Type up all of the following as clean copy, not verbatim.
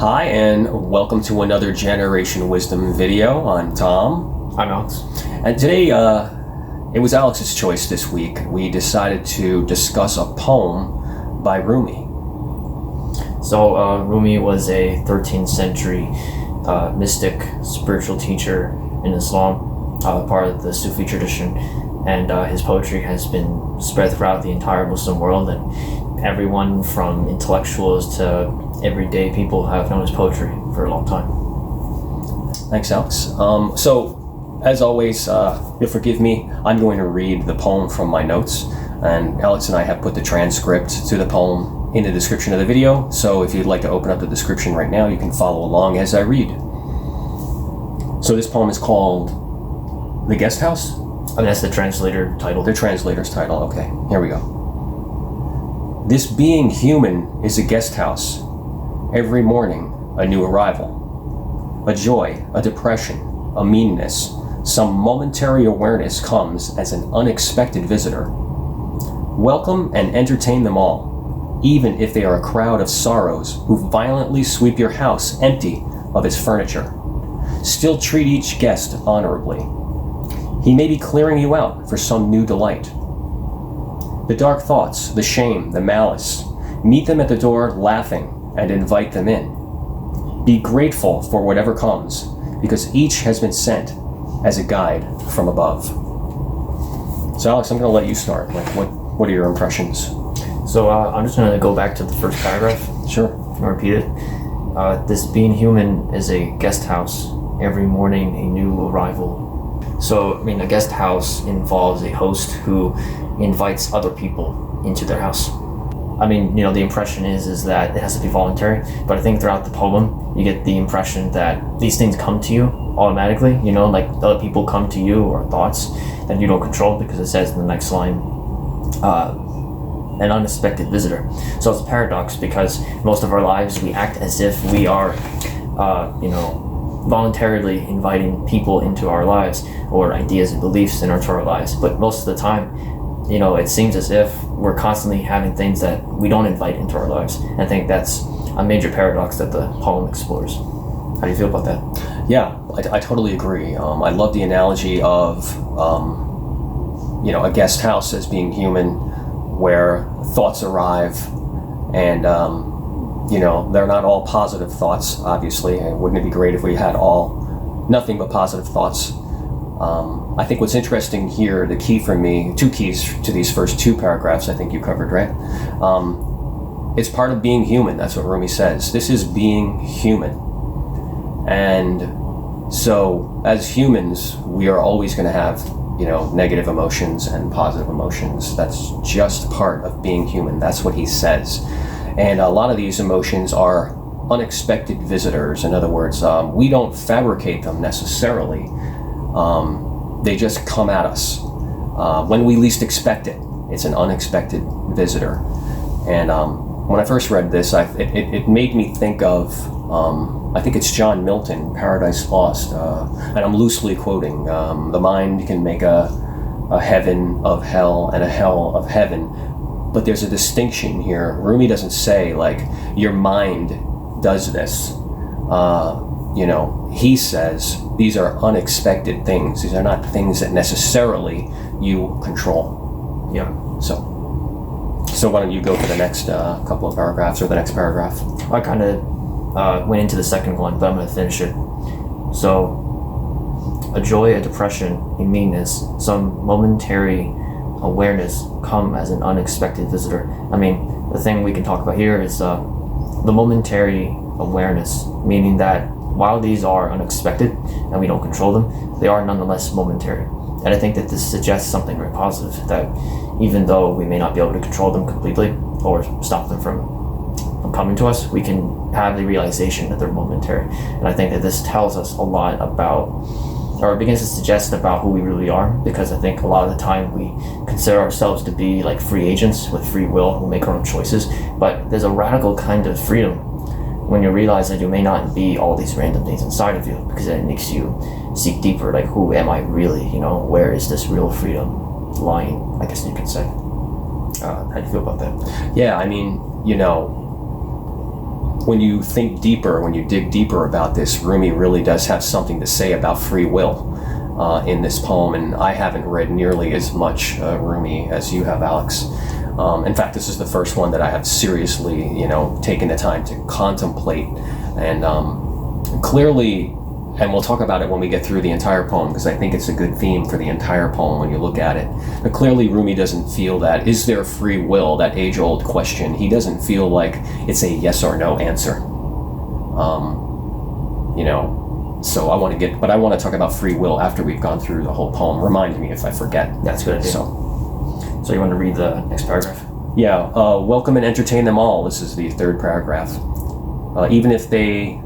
Hi, and welcome to another Generation Wisdom video. I'm Tom. I'm Alex. And today, it was Alex's choice this week. We decided to discuss a poem by Rumi. So, Rumi was a 13th century mystic, spiritual teacher in Islam, part of the Sufi tradition, and his poetry has been spread throughout the entire Muslim world, and everyone from intellectuals to everyday people have known his poetry for a long time. Thanks, Alex. So, as always, you'll forgive me, I'm going to read the poem from my notes, and Alex and I have put the transcript to the poem in the description of the video, so if you'd like to open up the description right now, you can follow along as I read. So this poem is called The Guesthouse? And that's the translator title. The translator's title, okay. Here we go. This being human is a guest house. Every morning, a new arrival. A joy, a depression, a meanness, some momentary awareness comes as an unexpected visitor. Welcome and entertain them all, even if they are a crowd of sorrows who violently sweep your house empty of its furniture. Still treat each guest honorably. He may be clearing you out for some new delight. The dark thoughts, the shame, the malice, meet them at the door laughing and invite them in. Be grateful for whatever comes, because each has been sent as a guide from above. So Alex, I'm going to let you start. What are your impressions? So I'm just going to go back to the first paragraph. Sure. I'll repeat it. This being human is a guest house. Every morning a new arrival. So, a guest house involves a host who invites other people into their house. The impression is that it has to be voluntary, but I think throughout the poem, you get the impression that these things come to you automatically, like other people come to you or thoughts that you don't control, because it says in the next line, an unexpected visitor. So it's a paradox, because most of our lives we act as if we are, voluntarily inviting people into our lives or ideas and beliefs into our lives. But most of the time, it seems as if we're constantly having things that we don't invite into our lives. And I think that's a major paradox that the poem explores. How do you feel about that? Yeah, I totally agree. I love the analogy of, a guest house as being human, where thoughts arrive and, they're not all positive thoughts, obviously. And wouldn't it be great if we had nothing but positive thoughts? I think what's interesting here, the key for me, two keys to these first two paragraphs I think you covered, right? It's part of being human. That's what Rumi says. This is being human. And so as humans, we are always going to have, negative emotions and positive emotions. That's just part of being human. That's what he says. And a lot of these emotions are unexpected visitors. In other words, we don't fabricate them necessarily. They just come at us when we least expect it. It's an unexpected visitor. And when I first read this, it made me think of, I think it's John Milton, Paradise Lost, and I'm loosely quoting, the mind can make a heaven of hell and a hell of heaven. But there's a distinction here. Rumi doesn't say, your mind does this. He says these are unexpected things. These are not things that necessarily you control. Yeah. So why don't you go to the next couple of paragraphs, or the next paragraph? I kind of went into the second one, but I'm going to finish it. So, a joy, a depression, a meanness, some momentary awareness come as an unexpected visitor. The thing we can talk about here is the momentary awareness, meaning that while these are unexpected and we don't control them, they are nonetheless momentary. And I think that this suggests something very positive, that even though we may not be able to control them completely or stop them from coming to us, we can have the realization that they're momentary. And I think that this tells us a lot about, or begins to suggest about who we really are, because I think a lot of the time we consider ourselves to be like free agents with free will who make our own choices, but there's a radical kind of freedom when you realize that you may not be all these random things inside of you, because then it makes you seek deeper, who am I really, where is this real freedom lying, I guess you could say. How do you feel about that? Yeah, when you think deeper, when you dig deeper about this, Rumi really does have something to say about free will in this poem, and I haven't read nearly as much Rumi as you have, Alex. In fact, this is the first one that I have seriously, taken the time to contemplate, and clearly, and we'll talk about it when we get through the entire poem, because I think it's a good theme for the entire poem when you look at it. But clearly Rumi doesn't feel that, is there free will, that age-old question. He doesn't feel like it's a yes or no answer. So I want to talk about free will after we've gone through the whole poem. Remind me if I forget. That's a good idea. So you want to read the next paragraph? Yeah, welcome and entertain them all. This is the third paragraph. Even if they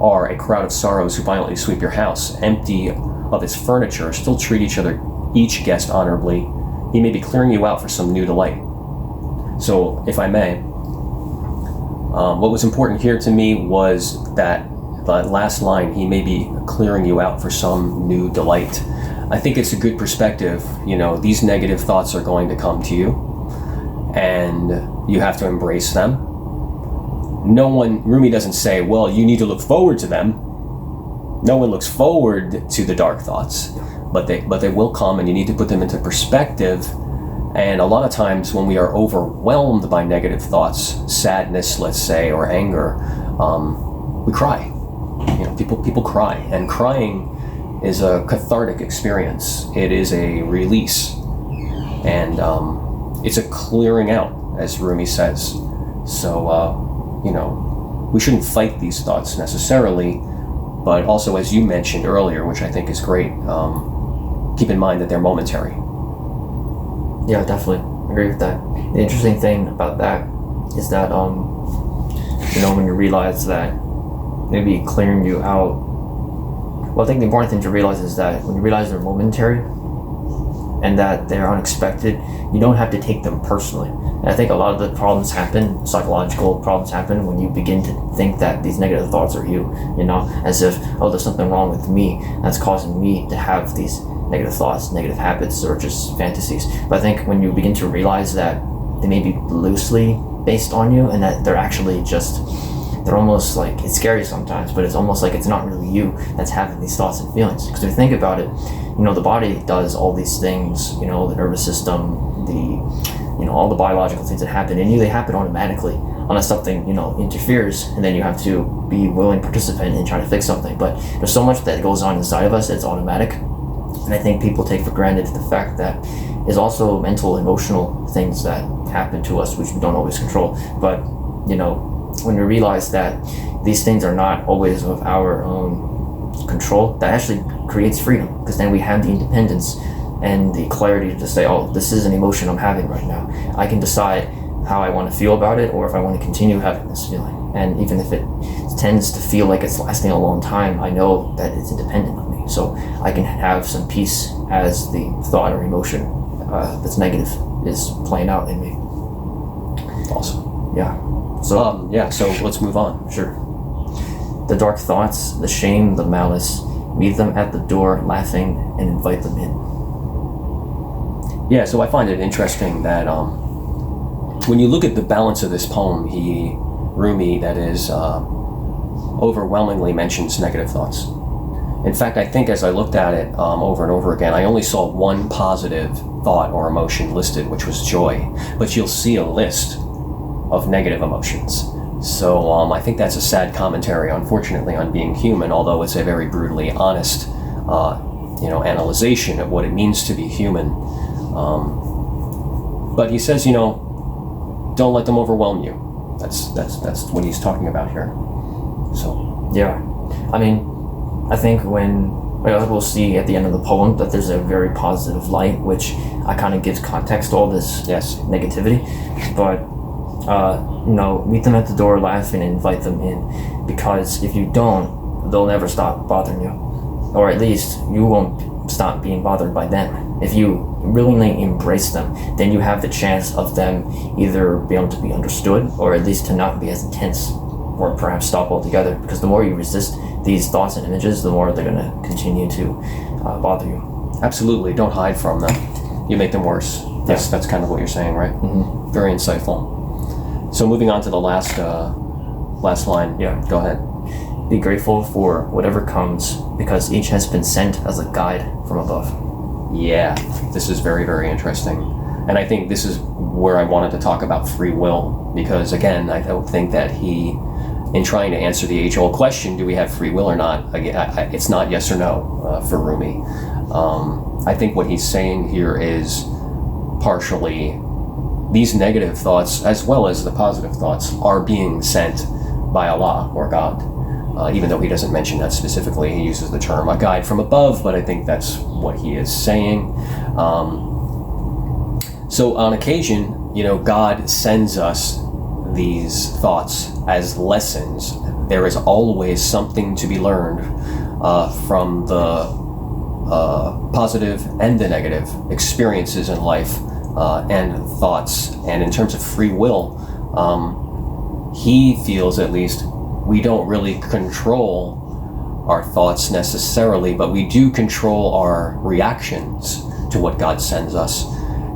are a crowd of sorrows who violently sweep your house, empty of its furniture, still treat each guest honorably. He may be clearing you out for some new delight. So, if I may, what was important here to me was that last line, he may be clearing you out for some new delight. I think it's a good perspective. These negative thoughts are going to come to you, and you have to embrace them. Rumi doesn't say, well, you need to look forward to them. No one looks forward to the dark thoughts, but they will come, and you need to put them into perspective. And a lot of times when we are overwhelmed by negative thoughts, sadness, let's say, or anger, we cry. People cry, and crying is a cathartic experience. It is a release, and it's a clearing out, as Rumi says. So, we shouldn't fight these thoughts necessarily, but also, as you mentioned earlier, which I think is great, keep in mind that they're momentary. Yeah, definitely. I agree with that. The interesting thing about that is that, when you realize that maybe clearing you out, well, I think the important thing to realize is that when you realize they're momentary and that they're unexpected, you don't have to take them personally. And I think a lot of the problems happen, psychological problems happen, when you begin to think that these negative thoughts are you, as if, there's something wrong with me that's causing me to have these negative thoughts, negative habits, or just fantasies. But I think when you begin to realize that they may be loosely based on you, and that they're actually they're almost like, it's scary sometimes, but it's almost like it's not really you that's having these thoughts and feelings. Because if you think about it, the body does all these things, the nervous system, all the biological things that happen, and they happen automatically unless something, interferes, and then you have to be willing participant in trying to fix something. But there's so much that goes on inside of us that's automatic, and I think people take for granted the fact that is also mental, emotional things that happen to us, which we don't always control. But, when we realize that these things are not always of our own control, that actually creates freedom, because then we have the independence and the clarity to say, this is an emotion I'm having right now. I can decide how I want to feel about it, or if I want to continue having this feeling. And even if it tends to feel like it's lasting a long time, I know that it's independent of me. So I can have some peace as the thought or emotion that's negative is playing out in me. Awesome. Yeah. So so let's move on. Sure. The dark thoughts, the shame, the malice, meet them at the door, laughing, and invite them in. Yeah, so I find it interesting that when you look at the balance of this poem, Rumi, that is, overwhelmingly mentions negative thoughts. In fact, I think as I looked at it over and over again, I only saw one positive thought or emotion listed, which was joy. But you'll see a list of negative emotions. So I think that's a sad commentary, unfortunately, on being human, although it's a very brutally honest, analyzation of what it means to be human. But he says, don't let them overwhelm you. That's what he's talking about here. So yeah, I think we'll see at the end of the poem that there's a very positive light, which kind of gives context to all this negativity. But meet them at the door, laughing, and invite them in, because if you don't, they'll never stop bothering you, or at least you won't stop being bothered by them. If you willingly embrace them, then you have the chance of them either being able to be understood, or at least to not be as intense, or perhaps stop altogether. Because the more you resist these thoughts and images, the more they're going to continue to bother you. Absolutely, don't hide from them. You make them worse. That's kind of what you're saying, right? Mm-hmm. Very insightful. So moving on to the last last line. Yeah. Go ahead. Be grateful for whatever comes, because each has been sent as a guide from above. Yeah, this is very, very interesting. And I think this is where I wanted to talk about free will, because again, I don't think that he, in trying to answer the age-old question, do we have free will or not, again, it's not yes or no for Rumi. I think what he's saying here is partially these negative thoughts, as well as the positive thoughts, are being sent by Allah or God. Even though he doesn't mention that specifically, he uses the term a guide from above, but I think that's what he is saying. So on occasion, God sends us these thoughts as lessons. There is always something to be learned from the positive and the negative experiences in life and thoughts. And in terms of free will, he feels, at least, we don't really control our thoughts necessarily, but we do control our reactions to what God sends us,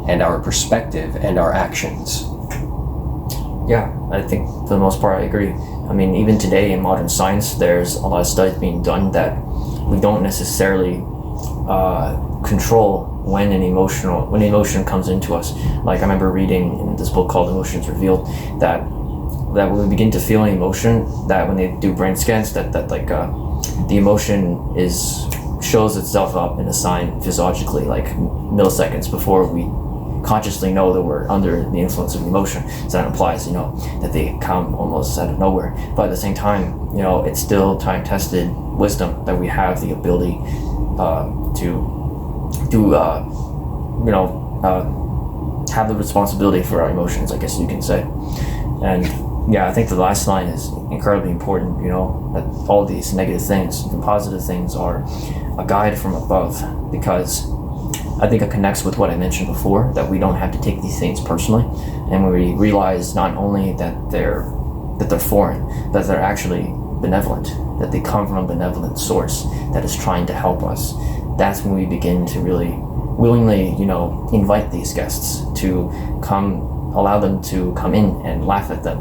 and our perspective and our actions. Yeah, I think for the most part I agree. I mean, even today in modern science, there's a lot of studies being done that we don't necessarily control when emotion comes into us. Like, I remember reading in this book called Emotions Revealed that when we begin to feel an emotion, that when they do brain scans, that the emotion shows itself up in a sign physiologically, like milliseconds before we consciously know that we're under the influence of emotion. So that implies, that they come almost out of nowhere. But at the same time, it's still time-tested wisdom that we have the ability to have the responsibility for our emotions, I guess you can say. And yeah, I think the last line is incredibly important, that all these negative things, even positive things, are a guide from above, because I think it connects with what I mentioned before, that we don't have to take these things personally, and when we realize not only that they're foreign, but they're actually benevolent, that they come from a benevolent source that is trying to help us. That's when we begin to really willingly, invite these guests to come, allow them to come in and laugh with them,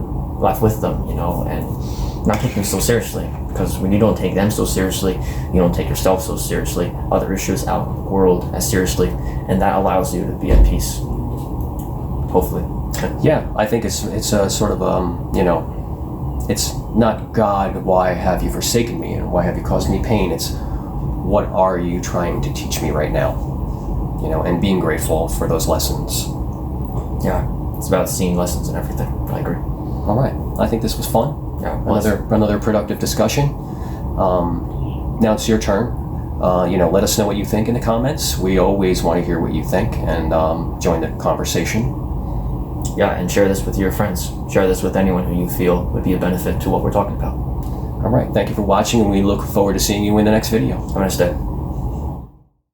and not take them so seriously. Because when you don't take them so seriously, you don't take yourself so seriously, other issues out in the world as seriously, and that allows you to be at peace, hopefully. Yeah, I think it's a sort of, it's not God, why have you forsaken me, and why have you caused me pain? It's, what are you trying to teach me right now? And being grateful for those lessons. Yeah, it's about seeing lessons in everything. I agree. All right, I think this was fun. Yeah, another productive discussion. Now it's your turn. Let us know what you think in the comments. We always want to hear what you think, and join the conversation. Yeah, and share this with your friends. Share this with anyone who you feel would be a benefit to what we're talking about. All right, thank you for watching, and we look forward to seeing you in the next video. Have a nice day.